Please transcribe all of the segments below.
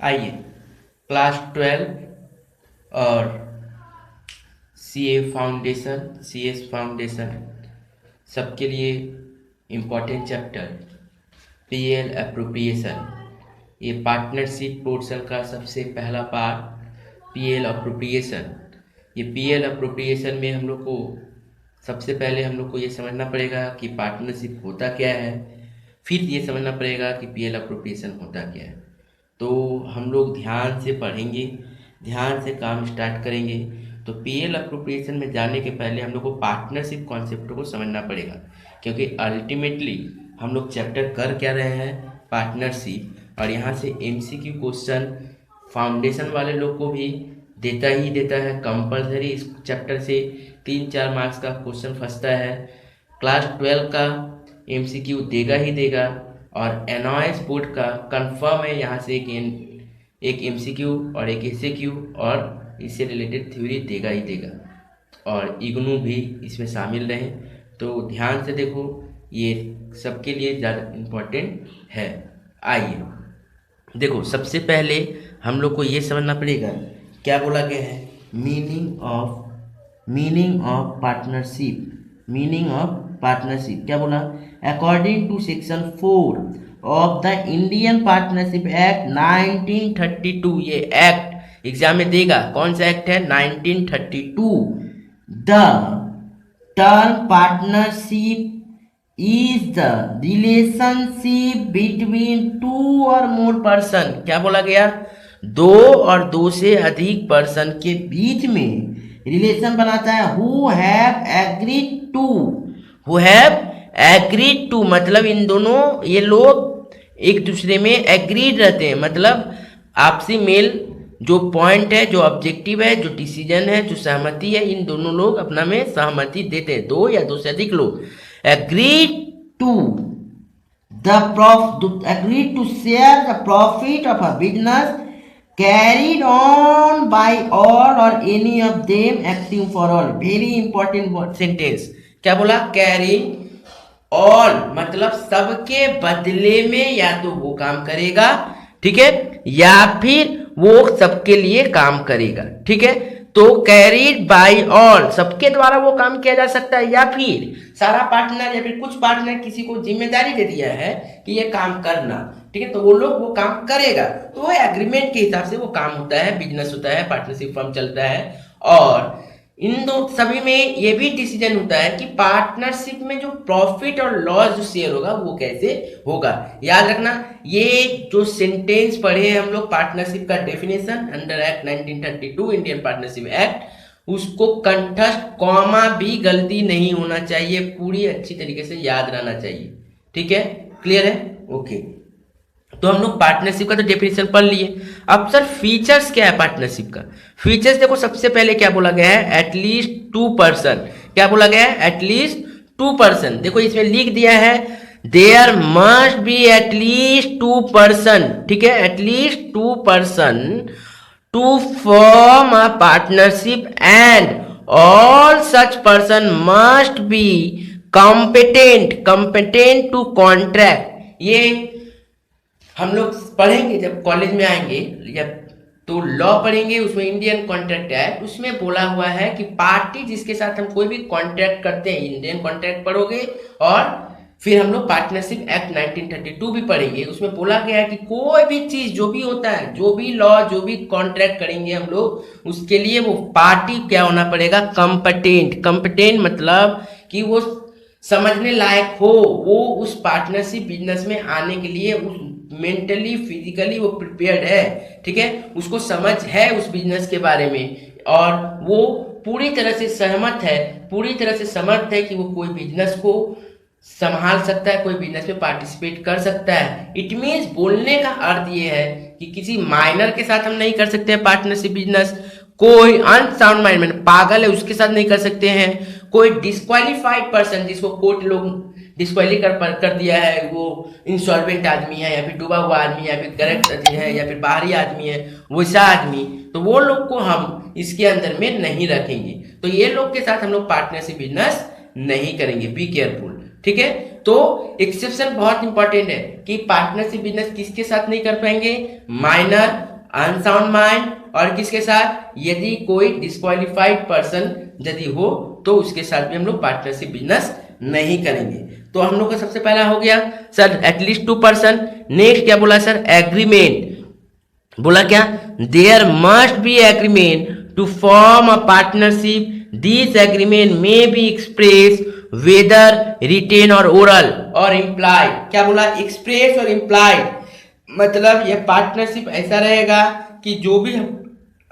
आइए, क्लास 12 और C S foundation सबके लिए इम्पोर्टेंट चैप्टर पीएल अप्रोप्रिएशन। ये पार्टनरशिप पोर्शन का सबसे पहला पार्ट पीएल अप्रोप्रिएशन। ये पीएल अप्रोप्रिएशन में हम लोग को सबसे पहले हम लोग को ये समझना पड़ेगा कि पार्टनरशिप होता क्या है, फिर ये समझना पड़ेगा कि पीएल अप्रोप्रिएशन होता क्या है। तो हम लोग ध्यान से पढ़ेंगे, ध्यान से काम स्टार्ट करेंगे। तो पीएल अप्रोप्रिएशन में जाने के पहले हम लोग को पार्टनरशिप कॉन्सेप्ट को समझना पड़ेगा, क्योंकि अल्टीमेटली हम लोग चैप्टर कर क्या रहे हैं, पार्टनरशिप। और यहाँ से एमसीक्यू क्वेश्चन फाउंडेशन वाले लोग को भी देता ही देता है कंपलसरी। इस चैप्टर से 3-4 मार्क्स का क्वेश्चन फंसता है। क्लास 12 का एमसीक्यू देगा ही देगा, और एनओएस बोर्ड का कंफर्म है यहाँ से एक एमसीक्यू और एक एसएक्यू और इससे रिलेटेड थ्योरी देगा ही देगा, और इग्नू भी इसमें शामिल रहे। तो ध्यान से देखो, ये सबके लिए ज़्यादा इम्पोर्टेंट है। आइए देखो, सबसे पहले हम लोग को ये समझना पड़ेगा क्या बोला गया है, मीनिंग ऑफ पार्टनरशिप क्या बोला, according to section 4 of the Indian partnership act 1932। ये एक्ट एग्जाम में देगा, कौन सा एक्ट है, 1932। The term partnership is the relationship between 2 और मोर पर्सन। क्या बोला गया, 2 और 2 से अधिक पर्सन के बीच में रिलेशन बनाता है। हु हैव एग्रीड टू मतलब इन दोनों ये लोग एक दूसरे में एग्रीड रहते हैं, मतलब आपसी मेल जो पॉइंट है, जो ऑब्जेक्टिव है, जो डिसीजन है, जो सहमति है, इन दोनों लोग अपना में सहमति देते हैं। 2 या 2 से अधिक लोग agreed to share the profit of a business carried on by all or any of them acting for all। very important sentence। क्या बोला, carry all मतलब सबके बदले में या तो वो काम करेगा, ठीक है, या फिर वो सबके लिए काम करेगा, ठीक है। तो कैरीड बाय ऑल, सबके द्वारा वो काम किया जा सकता है, या फिर सारा पार्टनर या फिर कुछ पार्टनर किसी को जिम्मेदारी दे दिया है कि ये काम करना, ठीक है, तो वो लोग वो काम करेगा। तो वो एग्रीमेंट के हिसाब से वो काम होता है, बिजनेस होता है, पार्टनरशिप फर्म चलता है। और इन दो सभी में ये भी डिसीजन होता है कि पार्टनरशिप में जो प्रॉफिट और लॉस जो शेयर होगा वो कैसे होगा। याद रखना, ये जो सेंटेंस पढ़े हैं हम लोग, पार्टनरशिप का definition under act 1932 Indian partnership act, उसको कंठस्थ कॉमा भी गलती नहीं होना चाहिए, पूरी अच्छी तरीके से याद रहना चाहिए, ठीक है, क्लियर है, ओके। तो हम लोग पार्टनरशिप का तो डेफिनेशन पढ़ लिए। अब सर फीचर्स क्या है पार्टनरशिप का, फीचर्स देखो, सबसे पहले क्या बोला गया है, एटलीस्ट 2 पर्सन। क्या बोला गया है, एटलीस्ट 2 पर्सन। देखो इसमें लिख दिया है there must be at least 2 person, ठीक है, at least 2 person to form a partnership and all such person must be competent to contract. ये हम लोग पढ़ेंगे जब कॉलेज में आएंगे, जब तो लॉ पढ़ेंगे, उसमें इंडियन कॉन्ट्रैक्ट एक्ट, उसमें बोला हुआ है कि पार्टी जिसके साथ हम कोई भी कॉन्ट्रैक्ट करते हैं, इंडियन कॉन्ट्रैक्ट पढ़ोगे, और फिर हम लोग पार्टनरशिप एक्ट 1932 भी पढ़ेंगे। उसमें बोला गया है कि कोई भी चीज जो भी होता है, जो भी लॉ, जो भी कॉन्ट्रैक्ट करेंगे हम लोग, उसके लिए वो पार्टी क्या होना पड़ेगा, कॉम्पिटेंट मतलब कि वो समझने लायक हो, वो उस पार्टनरशिप बिजनेस में आने के लिए उस मेंटली फिजिकली वो प्रिपेयर्ड है, ठीक है, उसको समझ है उस बिजनेस के बारे में, और वो पूरी तरह से सहमत है, पूरी तरह से समर्थ है कि वो कोई बिजनेस को संभाल सकता है, कोई बिजनेस में पार्टिसिपेट कर सकता है। इट मीन्स बोलने का अर्थ ये है कि किसी माइनर के साथ हम नहीं कर सकते हैं पार्टनरशिप बिजनेस, कोई अनसाउंड माइंड में पागल है उसके साथ नहीं कर सकते हैं, कोई डिस्क्वालीफाइड पर्सन जिसको कोर्ट लोग डिस्क्वालीफाई कर दिया है, वो इंसॉल्वेंट आदमी है, या फिर डूबा हुआ आदमी है, या फिर करप्ट आदमी है, या फिर बाहरी आदमी है, वैसा आदमी, तो वो लोग को हम इसके अंदर में नहीं रखेंगे। तो ये लोग के साथ हम लोग पार्टनरशिप बिजनेस नहीं करेंगे, बी केयरफुल, ठीक है। तो एक्सेप्शन बहुत इंपॉर्टेंट है कि पार्टनरशिप बिजनेस किसके साथ नहीं कर पाएंगे, माइनर अनसाउंड माइंड, और किसके साथ, यदि कोई डिस्क्वालिफाइड पर्सन यदि हो तो उसके साथ भी हम लोग पार्टनरशिप बिजनेस नहीं करेंगे। तो हम लोग का सबसे पहला हो गया सर एटलीस्ट 2%। नेक्स्ट क्या बोला सर, एग्रीमेंट, बोला क्या, there must be agreement to form a partnership, this agreement में बी एक्सप्रेस वेदर रिटेन और ओरल और इम्प्लाइड। क्या बोला, एक्सप्रेस और इम्प्लाइड, मतलब ये पार्टनरशिप ऐसा रहेगा कि जो भी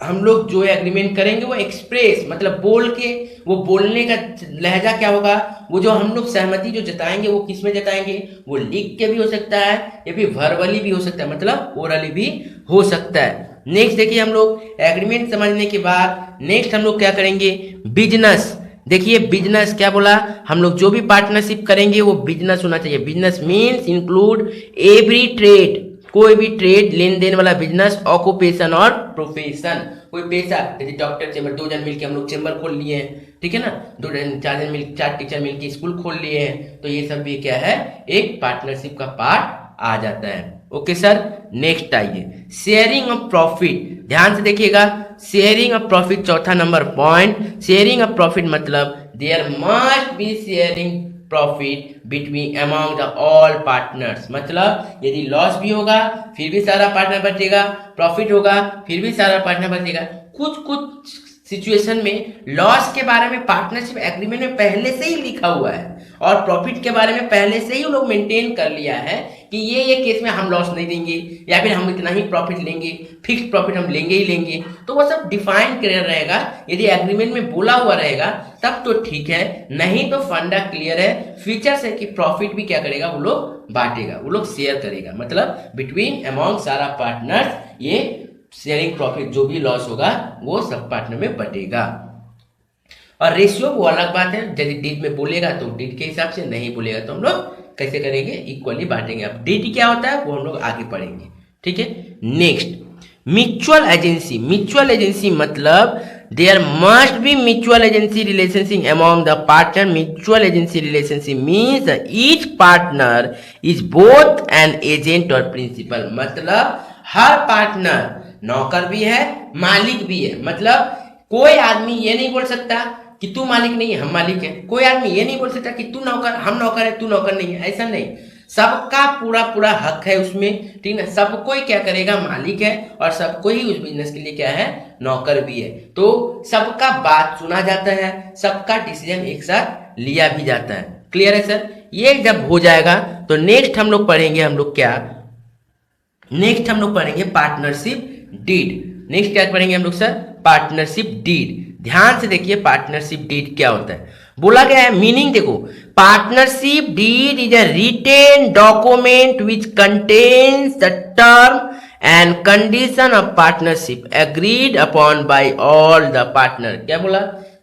हम लोग जो एग्रीमेंट करेंगे वो एक्सप्रेस मतलब बोल के, वो बोलने का लहजा क्या होगा, वो जो हम लोग सहमति जो जताएंगे वो किस में जताएंगे, वो लिख के भी हो सकता है या फिर वर्बली भी हो सकता है, मतलब ओरली भी हो सकता है। नेक्स्ट देखिए हम लोग एग्रीमेंट समझने के बाद नेक्स्ट हम लोग क्या करेंगे, बिजनेस। देखिए बिजनेस क्या बोला, हम लोग जो भी पार्टनरशिप करेंगे वो बिजनेस होना चाहिए। Business means include every trade, कोई भी ट्रेड, लेन देन वाला बिजनेस, ऑक्यूपेशन और प्रोफेशन, कोई पेशा, जैसे डॉक्टर चेंबर, 2 जन मिलकर हम लोग चेंबर खोल लिए हैं, ठीक है ना, 2 जन 4 जन मिल 4 टीचर मिलकर स्कूल खोल लिए हैं, तो ये सब भी क्या है, एक पार्टनरशिप का पार्ट आ जाता है। ओके सर, नेक्स्ट आइए, शेयरिंग ऑफ प्रॉफिट। ध्यान से देखिएगा, शेयरिंग ऑफ प्रॉफिट चौथा number point. Sharing of profit मतलब there must be sharing profit between among the all partners, मतलब यदि लॉस भी होगा फिर भी सारा पार्टनर बचेगा, प्रॉफिट होगा फिर भी सारा पार्टनर बचेगा। कुछ कुछ सिचुएशन में लॉस के बारे में पार्टनरशिप एग्रीमेंट में पहले से ही लिखा हुआ है और प्रॉफिट के बारे में पहले से ही लोग मेंटेन कर लिया है कि ये केस में हम लॉस नहीं देंगे या फिर हम इतना ही प्रॉफिट लेंगे, फिक्स प्रॉफिट हम लेंगे ही लेंगे, तो वो सब डिफाइन क्लियर रहेगा। यदि एग्रीमेंट में बोला हुआ रहेगा तब तो ठीक है, नहीं तो फंडा क्लियर है, फीचर्स है कि प्रॉफिट भी क्या करेगा, वो लोग बांटेगा, वो लोग शेयर करेगा, मतलब बिटवीन अमॉन्ग सारा पार्टनर्स ये शेयरिंग प्रॉफिट जो भी लॉस होगा वो सब पार्टनर में बटेगा। और रेशियो वो अलग बात है, यदि डीड में बोलेगा तो डीड के हिसाब से, नहीं बोलेगा तो हम लोग कैसे करेंगे, इक्वली बांटेंगे। अब डीड क्या होता है वो हम लोग आगे पढ़ेंगे, ठीक है। Next mutual agency. Mutual agency मतलब there must be mutual agency relationship among the partner. Mutual agency relationship means each partner is both an agent और प्रिंसिपल, मतलब हर पार्टनर नौकर भी है मालिक भी है। मतलब कोई आदमी ये नहीं बोल सकता कि तू मालिक नहीं है हम मालिक है, कोई आदमी ये नहीं बोल सकता कि तू नौकर हम नौकर है तू नौकर नहीं है, ऐसा नहीं, सबका पूरा पूरा हक है उसमें, ठीक है। सबको ही क्या करेगा, मालिक है, और सबको ही उस बिजनेस के लिए क्या है, नौकर भी है। तो सबका बात सुना जाता है, सबका डिसीजन एक साथ लिया भी जाता है। क्लियर है सर, ये जब हो जाएगा तो नेक्स्ट हम लोग पढ़ेंगे, हम लोग क्या, नेक्स्ट हम लोग पढ़ेंगे पार्टनरशिप डीड। नेक्स्ट क्या पढ़ेंगे हम लोग सर, पार्टनरशिप डीड। ध्यान से देखिए पार्टनरशिप डीड क्या होता है, बोला गया है मीनिंग देखो, partnership deed is a written document which contains the term and condition of partnership agreed upon by all the partner. क्या बोला,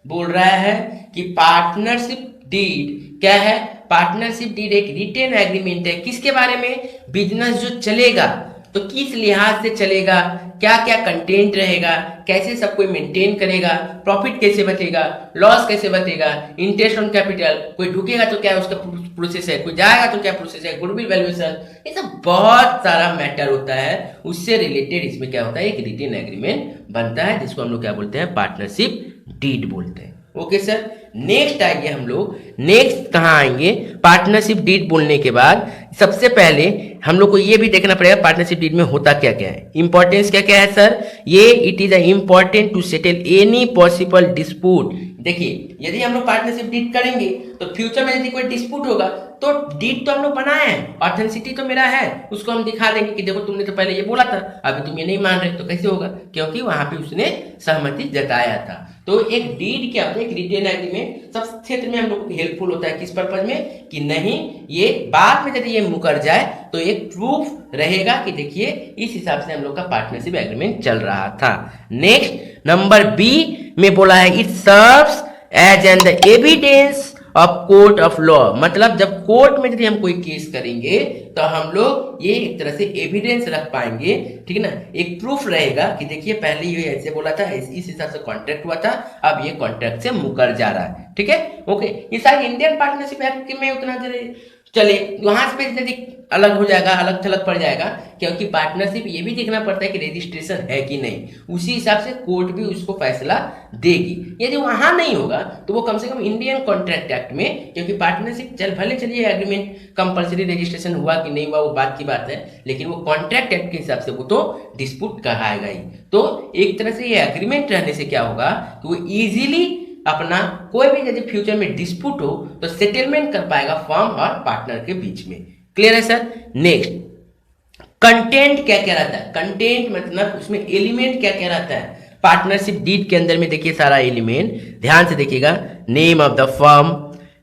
बोल रहा है कि पार्टनरशिप डीड क्या है, पार्टनरशिप डीड एक रिटेन एग्रीमेंट है, किसके बारे में, बिजनेस जो चलेगा तो किस लिहाज से चलेगा, क्या क्या कंटेंट रहेगा, कैसे सब कोई मेंटेन करेगा, प्रॉफिट कैसे बचेगा, लॉस कैसे बचेगा, इंटरेस्ट ऑन कैपिटल, कोई ढुकेगा तो क्या उसका प्रोसेस है, कोई जाएगा तो क्या प्रोसेस है, गुडविल वैल्यूएशन, ये सब बहुत सारा मैटर होता है, उससे रिलेटेड इसमें क्या होता है, एक रिटेन एग्रीमेंट बनता है जिसको हम लोग क्या बोलते हैं, पार्टनरशिप डीड बोलते हैं। ओके सर, नेक्स्ट आइए हम लोग, नेक्स्ट कहाँ आएंगे, पार्टनरशिप डीड बोलने के बाद सबसे पहले हम लोग को ये भी देखना पड़ेगा पार्टनरशिप डीड में होता क्या क्या है, इंपॉर्टेंस क्या क्या है सर, ये it is important to settle any possible dispute. देखिए यदि हम लोग पार्टनरशिप डीड करेंगे तो फ्यूचर में यदि कोई डिस्प्यूट होगा तो डीड तो हम लोग बनाए हैं, ऑथेंटिसिटी तो मेरा है, उसको हम दिखा देंगे कि देखो तुमने तो पहले ये बोला था, अभी तुम ये नहीं मान रहे, तो कैसे होगा, क्योंकि वहां पे उसने सहमति जताया था। तो एक डीड क्या होता है, एक रिटेन एग्रीमेंट सब क्षेत्र में हम लोग को हेल्पफुल होता है, किस पर्पज में, कि नहीं ये बाद में यदि ये मुकर जाए तो एक प्रूफ रहेगा कि देखिए इस हिसाब से हम लोग का पार्टनरशिप एग्रीमेंट चल रहा था। नेक्स्ट नंबर बी में बोला है it serves as an the evidence of court of law, मतलब जब कोर्ट में यदि हम कोई केस करेंगे तो हम लोग ये एक तरह से एविडेंस रख पाएंगे, ठीक है ना, एक प्रूफ रहेगा कि देखिए पहले ये ऐसे बोला था, इस हिसाब से कॉन्ट्रैक्ट हुआ था, अब ये कॉन्ट्रैक्ट से मुकर जा रहा है, ठीक है। ओके, ये सारी इंडियन पार्टनरशिप एक्ट में उतना चलिए वहां से यदि अलग हो जाएगा, अलग थलग पड़ जाएगा, क्योंकि पार्टनरशिप ये भी देखना पड़ता है कि रजिस्ट्रेशन है कि नहीं, उसी हिसाब से कोर्ट भी उसको फैसला देगी। यदि वहां नहीं होगा तो वो कम से कम इंडियन कॉन्ट्रैक्ट एक्ट में, क्योंकि पार्टनरशिप भले चलिए एग्रीमेंट कंपलसरी रजिस्ट्रेशन हुआ कि नहीं हुआ वो बात की बात है, लेकिन वो कॉन्ट्रैक्ट एक्ट के हिसाब से वो तो डिस्प्यूट कहाएगा ही। तो एक तरह से ये एग्रीमेंट रहने से क्या होगा कि वो इजीली अपना कोई भी यदि फ्यूचर में डिस्प्यूट हो तो सेटलमेंट कर पाएगा फर्म और पार्टनर के बीच में। क्लियर है सर? नेक्स्ट, कंटेंट क्या क्या रहता है? कंटेंट मतलब उसमें एलिमेंट क्या क्या रहता है? पार्टनरशिप डीड के अंदर में देखिए सारा एलिमेंट, ध्यान से देखिएगा। Name of the firm,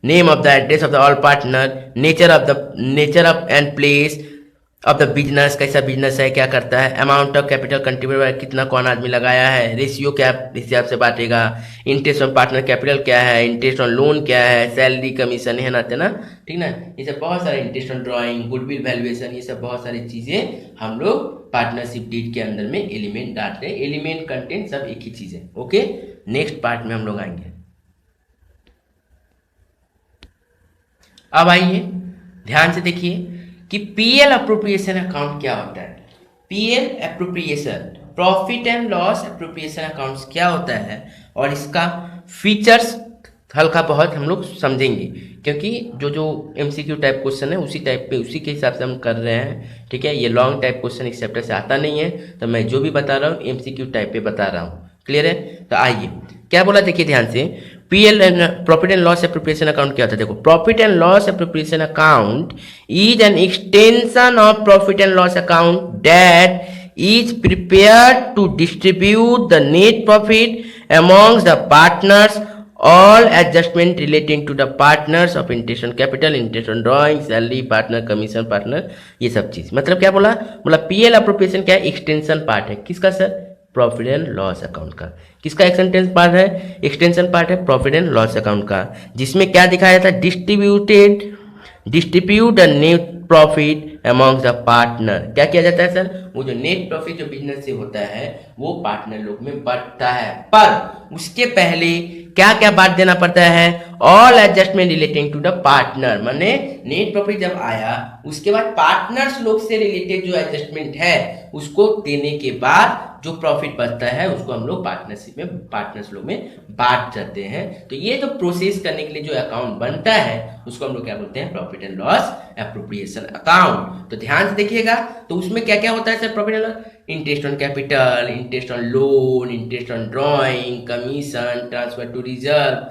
name of the address of the all partner, nature of and place of the business, कैसा बिजनेस है, क्या करता है, अमाउंट ऑफ कैपिटल कंट्रीब्यूट, कितना कौन आदमी लगाया है, रेशियो क्या हिसाब से बांटेगा, इंटरेस्ट ऑन पार्टनर कैपिटल क्या है, इंटरेस्ट ऑन लोन क्या है, सैलरी कमीशन है ना, ठीक ना, ये सब बहुत सारे, interest on drawing, goodwill valuation, ये सब बहुत सारी चीजें हम लोग पार्टनरशिप डीड के अंदर में एलिमेंट डालते हैं। एलिमेंट कंटेंट सब एक ही चीज है। ओके, नेक्स्ट पार्ट में हम लोग आएंगे। अब आइए ध्यान से देखिए कि पीएल अप्रोप्रिएशन अकाउंट क्या होता है। PL appropriation, profit and loss appropriation accounts क्या होता है और इसका फीचर्स हल्का बहुत हम लोग समझेंगे, क्योंकि जो एमसीक्यू टाइप क्वेश्चन है उसी टाइप पे, उसी के हिसाब से हम कर रहे हैं। ठीक है, ये लॉन्ग टाइप क्वेश्चन इस चैप्टर से आता नहीं है, तो मैं जो भी बता रहा हूँ एमसीक्यू टाइप पे बता रहा हूँ। क्लियर है? तो आइए क्या बोला देखिए ध्यान से। PL and profit and loss appropriation account क्या होता है? देखो, profit and loss appropriation account is an extension of profit and loss account that is prepared to distribute the net profit amongst the partners, all adjustment relating to the partners of interest on capital, interest on drawing, salary, partner commission, partner, ये सब चीज। मतलब क्या बोला PL appropriation क्या है? Extension part है। किसका sir? Profit and loss account का। किसका एक्सटेंशन पार्ट है? एक्सटेंशन पार्ट है प्रॉफिट एंड लॉस अकाउंट का, जिसमें क्या दिखाया जाता है? Distribute the net profit amongst the partner. क्या किया जाता है सर? वो जो नेट प्रॉफिट जो बिजनेस से होता है वो पार्टनर लोग में बढ़ता है, पर उसके पहले क्या क्या बात देना पड़ता है? All adjustment relating to the partner, माने नेट प्रॉफिट जब आया उसके बाद पार्टनर्स लोग से रिलेटेड जो एडजस्टमेंट है उसको देने के बाद जो प्रॉफिट बचता है उसको हम लोग पार्टनरशिप में, पार्टनर्स लोग में बांट जाते हैं। तो ये जो प्रोसेस करने के लिए जो अकाउंट बनता है उसको हम लोग क्या बोलते हैं? Profit and loss appropriation account. तो ध्यान से देखिएगा, तो उसमें क्या क्या होता है sir? Profit and loss, interest on capital, interest on loan, interest on drawing, commission, transfer to reserve,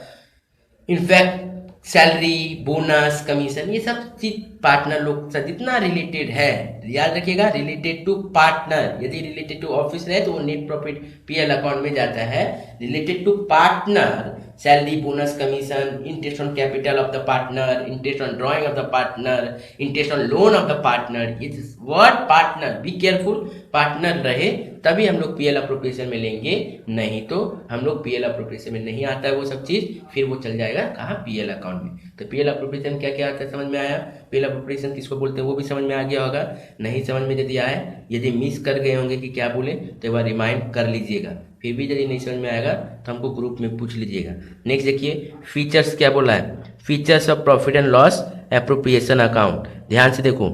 in fact salary, bonus, commission, ये सब चीज पार्टनर लोग से जितना रिलेटेड है, याद रखिएगा, रिलेटेड टू पार्टनर। यदि रिलेटेड टू ऑफिस रहे तो वो नेट प्रॉफिट पीएल अकाउंट में जाता है। Related to partner, salary, bonus, commission, interest on capital of the partner, interest on drawing of the partner, interest on loan of the partner. ये word partner, be careful, partner रहे तभी हम लोग PL appropriation में लेंगे, नहीं तो हम लोग पीएल अप्रोप्रिएशन में नहीं आता है वो सब चीज, फिर वो चल जाएगा कहाँ? पीएल अकाउंट में। तो पीएल अप्रोप्रिएशन क्या क्या आता है समझ में आया? पीएल अप्रोप्रिएशन किसको बोलते हैं वो भी समझ में आ गया होगा। नहीं समझ में यदि आए, यदि मिस कर गए होंगे कि क्या बोले, तो एक बार रिमाइंड कर लीजिएगा। फिर भी यदि नहीं समझ में आएगा तो हमको ग्रुप में पूछ लीजिएगा। नेक्स्ट देखिए, फीचर्स क्या बोला है? Features of profit and loss appropriation account. ध्यान से देखो,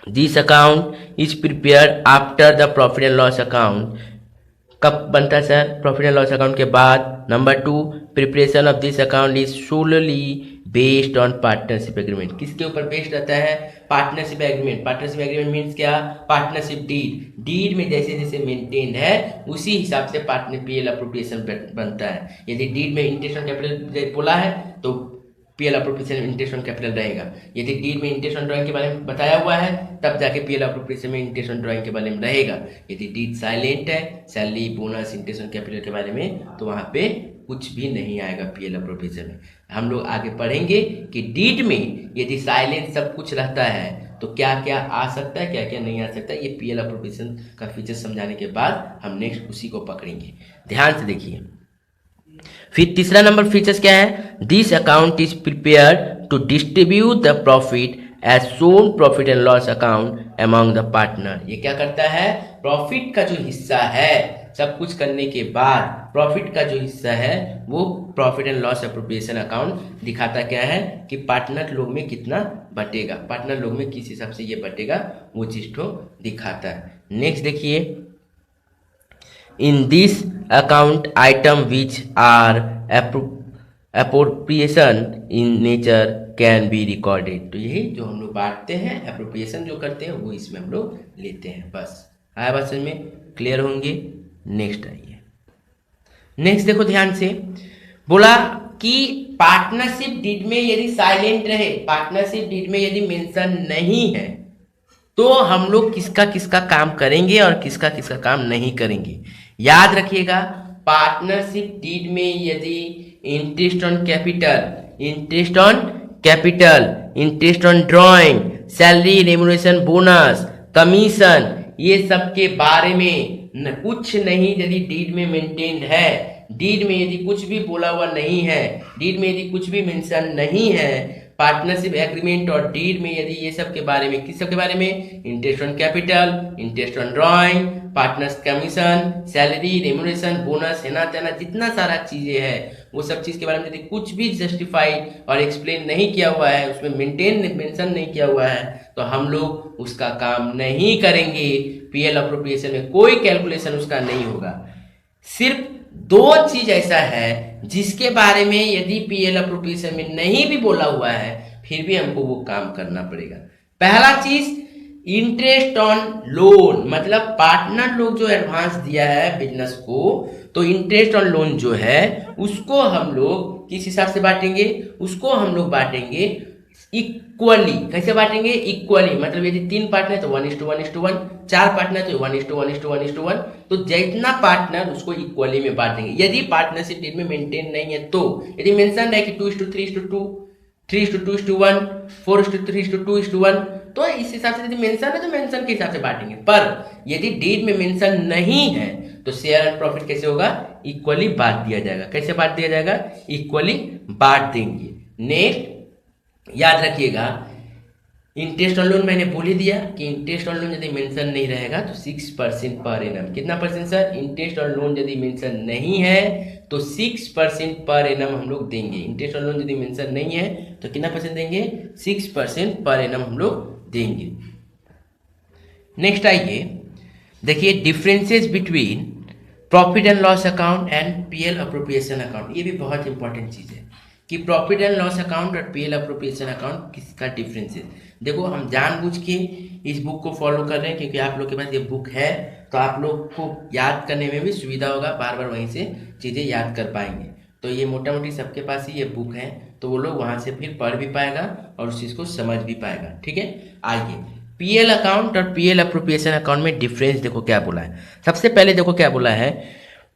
this account is prepared after the profit and loss account. कब बनता है sir? Profit and loss account के बाद। Number 2, preparation of this account is solely based on partnership agreement. किसके ऊपर बेस्ड रहता है? Partnership agreement. Partnership agreement means क्या? Partnership deed. डीड में जैसे जैसे मेंटेन है उसी हिसाब से पार्टनर पीएल अप्रोप्रिएशन बनता है। यदि डीड में इंटरेस्ट ऑन कैपिटल बोला है तो पीएल अप्रोप्रिएशन में इंटरेस्ट ऑन कैपिटल रहेगा। यदि डीड में इंटरेस्ट ऑन ड्राइंग के बारे में बताया हुआ है तब जाके पीएल अप्रोप्रिएशन में इंटरेस्ट ऑन ड्राइंग के बारे में रहेगा। यदि डीड साइलेंट है, salary, bonus, interest on capital के बारे में, तो वहाँ पे कुछ भी नहीं आएगा पीएल अप्रोप्रिएशन में। हम लोग आगे पढ़ेंगे कि डीड में यदि साइलेंट सब कुछ रहता है तो क्या क्या आ सकता है, क्या क्या नहीं आ सकता है। ये पीएल अप्रोप्रिएशन का फीचर समझाने के बाद हम नेक्स्ट उसी को पकड़ेंगे। ध्यान से देखिए, फिर तीसरा नंबर फीचर्स क्या है? This account is prepared to distribute the profit as shown profit and loss account among the partner. ये क्या करता है? प्रॉफिट का जो हिस्सा है सब कुछ करने के बाद प्रॉफिट का जो हिस्सा है वो profit and loss appropriation account दिखाता क्या है कि पार्टनर लोग में कितना बटेगा, पार्टनर लोग में किस हिसाब से ये बटेगा वो चीज तो दिखाता है। नेक्स्ट देखिए, in this account item which are appropriation in nature can be recorded. तो यही जो हम लोग बांटते हैं, एप्रोप्रिएशन जो करते हैं वो इसमें हम लोग लेते हैं। बस आया बात समझ में, क्लियर होंगे। नेक्स्ट आइए, नेक्स्ट देखो ध्यान से, बोला कि पार्टनरशिप डीड में यदि साइलेंट रहे, पार्टनरशिप डीड में यदि मेंशन नहीं है तो हम लोग किसका किसका काम करेंगे और किसका किसका काम नहीं करेंगे। याद रखिएगा, पार्टनरशिप डीड में यदि interest on capital, interest on capital, interest on drawing, salary, remuneration, bonus, commission, ये सब के बारे में कुछ नहीं यदि डीड में मेंटेन्ड है, डीड में यदि कुछ भी बोला हुआ नहीं है, डीड में यदि कुछ भी मेंशन नहीं है, पार्टनरशिप एग्रीमेंट और डीड में यदि ये सब के बारे में, किस सब के बारे में, interest on capital, interest on drawing, partners commission, salary, remuneration, bonus, हेना तेना जितना सारा चीजें हैं वो सब चीज के बारे में यदि कुछ भी जस्टिफाइड और एक्सप्लेन नहीं किया हुआ है, उसमें मेंशन नहीं किया हुआ है, तो हम लोग उसका काम नहीं करेंगे। पीएल अप्रोप्रिएशन में कोई कैलकुलेशन उसका नहीं होगा। सिर्फ दो चीज ऐसा है जिसके बारे में यदि पीएल अप्रोप्रिएशन में नहीं भी बोला हुआ है फिर भी हमको वो काम करना पड़ेगा। पहला चीज इंटरेस्ट ऑन लोन, मतलब पार्टनर लोग जो एडवांस दिया है बिजनेस को, तो इंटरेस्ट ऑन लोन जो है उसको हम लोग किस हिसाब से बांटेंगे, उसको हम लोग बांटेंगे इक्वली। कैसे बांटेंगे, इक्वली, मतलब यदि 3 पार्टनर है तो 1:1:1, 4 पार्टनर तो 1:1:1, तो जितना पार्टनर उसको इक्वली में बांटेंगे। यदि पार्टनरशिप डीड में मेंटेन नहीं है तो, यदि मेंशन है कि 2:3:2, 3:2:1, 4:3:2:1, तो इस हिसाब से यदि मेंशन है तो मेंशन के हिसाब से बांटेंगे। पर यदि डीड में मेंशन नहीं है तो शेयर एंड प्रॉफिट कैसे होगा, इक्वली बांट दिया जाएगा। कैसे बांट दिया जाएगा, इक्वली बांट देंगे। नेक्स्ट याद रखिएगा, इंटरेस्ट ऑन लोन मैंने बोल ही दिया कि इंटरेस्ट ऑन लोन यदि मेंशन नहीं रहेगा तो 6% पर एनम। कितना percent sir, interest on loan यदि मेंशन नहीं है तो 6% पर एनम हम लोग देंगे। इंटरेस्ट ऑन लोन यदि मेंशन नहीं है तो कितना परसेंट देंगे, 6% पर एनम हम लोग देंगे। नेक्स्ट आइए देखिए, differences between profit and loss account and PL appropriation account. ये भी बहुत इंपॉर्टेंट चीज है कि प्रॉफिट एंड लॉस अकाउंट और पीएल अप्रोप्रिएशन अकाउंट किसका डिफरेंस है। देखो, हम जानबूझ के इस बुक को फॉलो कर रहे हैं क्योंकि आप लोग के पास ये बुक है तो आप लोग को याद करने में भी सुविधा होगा, बार बार वहीं से चीज़ें याद कर पाएंगे। तो ये मोटा मोटी सबके पास ही ये बुक है तो वो लोग वहाँ से फिर पढ़ भी पाएगा और उस चीज़ को समझ भी पाएगा। ठीक है, आइए पीएल अकाउंट और पीएल अप्रोप्रिएशन अकाउंट में डिफरेंस देखो क्या बोला है। सबसे पहले देखो क्या बोला है,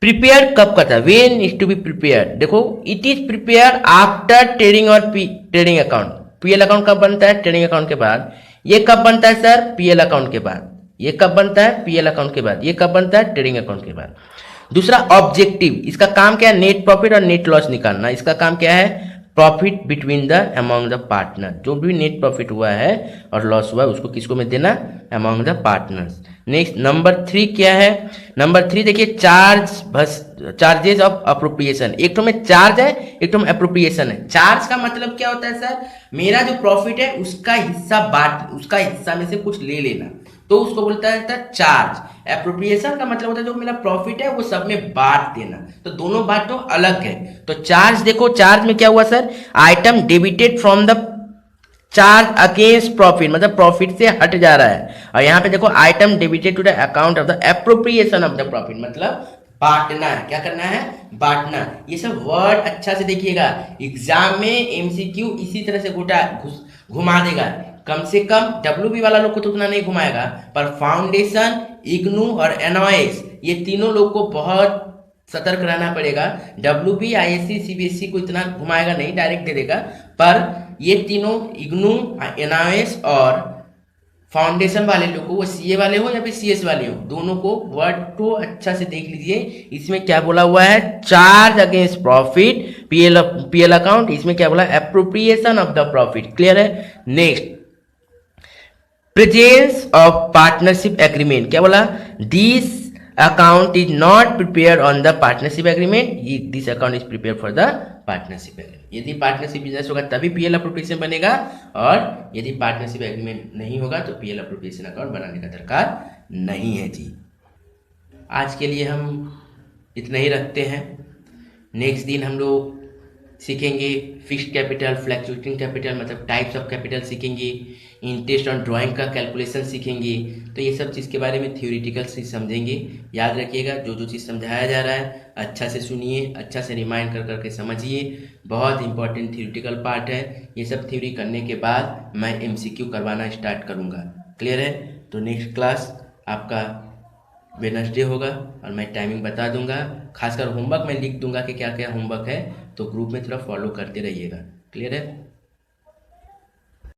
प्रिपेयर कब करता है, when is to be prepare. देखो, it is prepare after trading और ट्रेडिंग अकाउंट। पीएल अकाउंट कब बनता है, ट्रेडिंग अकाउंट के बाद। ये कब बनता है सर, पीएल अकाउंट के बाद। ये कब बनता है, पीएल अकाउंट के बाद। ये कब बनता है, ट्रेडिंग अकाउंट के बाद। दूसरा ऑब्जेक्टिव, इसका काम क्या है, नेट प्रॉफिट और नेट लॉस निकालना। इसका काम क्या है, profit between the among the partner. जो भी नेट प्रॉफिट हुआ है और लॉस हुआ है उसको किसको में देना, among the partners. Next number 3 क्या है, नंबर 3 देखिए, चार्जेस ऑफ अप्रोप्रिएशन। एक तो में चार्ज है, एक तो में अप्रोप्रिएशन है। चार्ज का मतलब क्या होता है सर, मेरा जो प्रॉफिट है उसका हिस्सा में से कुछ ले लेना, तो उसको बोलता है चार्ज। एप्रोप्रिएशन का मतलब होता है जो मेरा प्रॉफिट है वो सब में बांट देना, तो दोनों बात तो अलग है। तो चार्ज देखो, चार्ज में क्या हुआ sir, item debited from the charge against profit, मतलब प्रॉफिट से हट जा रहा है। और यहाँ पे देखो, item debited to the account of the appropriation of the profit, मतलब बांटना है। क्या करना है, बांटना। ये सब वर्ड अच्छा से देखिएगा, एग्जाम में एमसीक्यू इसी तरह से घुमा देगा। कम से कम WB वाला लोग को तो उतना नहीं घुमाएगा, पर फाउंडेशन, इग्नू और एनओएस ये तीनों लोग को बहुत सतर्क रहना पड़ेगा। WB, ISC, CBSE को इतना घुमाएगा नहीं, डायरेक्ट दे देगा, पर ये तीनों इग्नू, एनओएस और फाउंडेशन वाले लोग को, वो CA वाले हो या फिर CS वाले हो, दोनों को वर्ड को अच्छा से देख लीजिए। इसमें क्या बोला हुआ है, charge against profit, PL account. इसमें क्या बोला, appropriation of the profit. Clear है। Next, presence of partnership agreement. क्या बोला, this account is not prepared on the partnership agreement, this account is prepared for the partnership agreement. यदि partnership business होगा तभी PL appropriation बनेगा, और यदि partnership agreement नहीं होगा तो पीएल अप्रोप्रिएशन अकाउंट बनाने का दरकार नहीं है जी। आज के लिए हम इतना ही रखते हैं। नेक्स्ट दिन हम लोग सीखेंगे फिक्स्ड कैपिटल, फ्लैक्चुएटिंग कैपिटल, मतलब टाइप्स ऑफ कैपिटल सीखेंगे, इंटरेस्ट ऑन ड्राइंग का कैलकुलेशन सीखेंगे। तो ये सब चीज़ के बारे में थ्योरेटिकल से समझेंगे। याद रखिएगा, जो जो चीज़ समझाया जा रहा है अच्छा से सुनिए, अच्छा से रिमाइंड कर करके समझिए। बहुत इंपॉर्टेंट थ्योरेटिकल पार्ट है। ये सब थ्योरी करने के बाद मैं एमसीक्यू करवाना स्टार्ट करूँगा। क्लियर है? तो नेक्स्ट क्लास आपका वेडनेसडे होगा और मैं टाइमिंग बता दूंगा। खासकर होमवर्क मैं लिख दूंगा कि क्या क्या होमवर्क है, तो ग्रुप में थोड़ा फॉलो करते रहिएगा। क्लियर है?